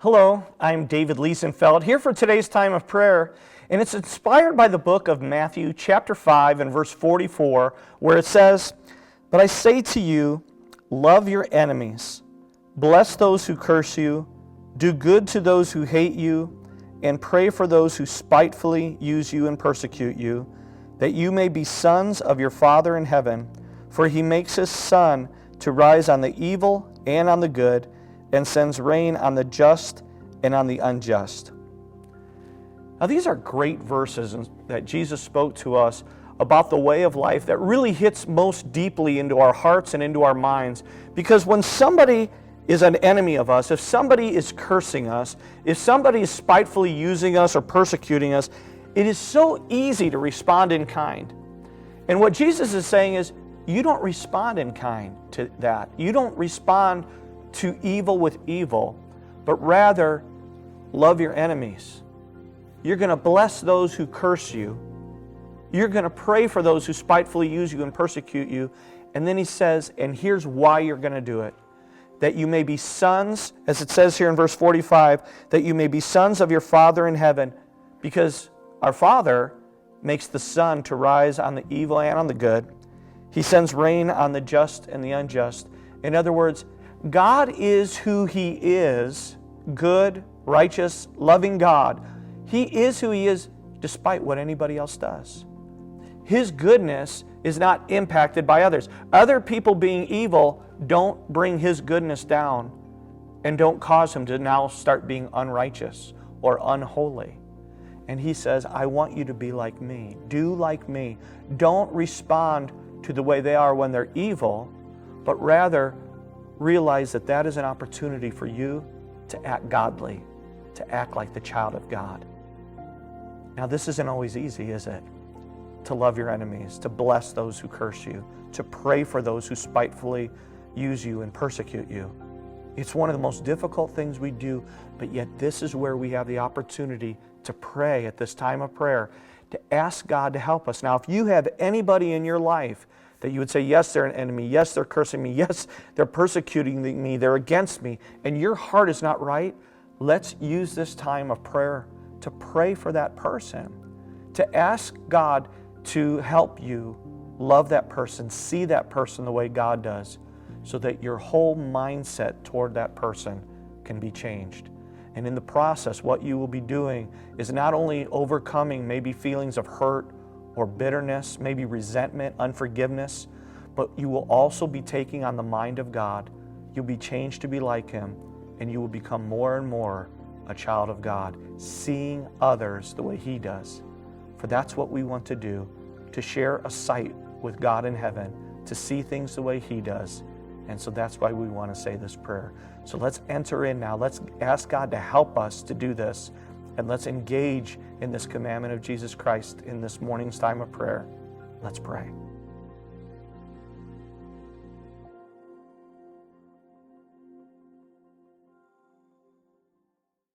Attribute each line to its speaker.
Speaker 1: Hello, I'm David Liesenfeld, here for today's time of prayer, and it's inspired by the book of Matthew chapter 5 and verse 44, where it says, "But I say to you, love your enemies, bless those who curse you, do good to those who hate you, and pray for those who spitefully use you and persecute you, that you may be sons of your Father in heaven, for he makes his sun to rise on the evil and on the good, and sends rain on the just and on the unjust." Now these are great verses that Jesus spoke to us about the way of life that really hits most deeply into our hearts and into our minds. Because when somebody is an enemy of us, if somebody is cursing us, if somebody is spitefully using us or persecuting us, it is so easy to respond in kind. And what Jesus is saying is, you don't respond in kind to that. You don't respond to evil with evil, but rather love your enemies. You're going to bless those who curse you. You're going to pray for those who spitefully use you and persecute you. And then he says, and here's why you're going to do it, that you may be sons, as it says here in verse 45, that you may be sons of your Father in heaven, because our Father makes the sun to rise on the evil and on the good. He sends rain on the just and the unjust. In other words, God is who He is, good, righteous, loving God. He is who He is despite what anybody else does. His goodness is not impacted by others. Other people being evil don't bring His goodness down and don't cause Him to now start being unrighteous or unholy. And He says, I want you to be like me. Do like me. Don't respond to the way they are when they're evil, but rather realize that that is an opportunity for you to act godly, to act like the child of God. Now, this isn't always easy, is it? To love your enemies, to bless those who curse you, to pray for those who spitefully use you and persecute you. It's one of the most difficult things we do, but yet this is where we have the opportunity to pray at this time of prayer, to ask God to help us. Now, if you have anybody in your life that you would say, yes, they're an enemy, yes, they're cursing me, yes, they're persecuting me, they're against me, and your heart is not right, let's use this time of prayer to pray for that person, to ask God to help you love that person, see that person the way God does, so that your whole mindset toward that person can be changed. And in the process, what you will be doing is not only overcoming maybe feelings of hurt or bitterness, maybe resentment, unforgiveness, but you will also be taking on the mind of God. You'll be changed to be like Him, and you will become more and more a child of God, seeing others the way He does. For that's what we want to do, to share a sight with God in heaven, to see things the way He does. And so that's why we want to say this prayer. So let's enter in now. Let's ask God to help us to do this. And let's engage in this commandment of Jesus Christ in this morning's time of prayer. Let's pray.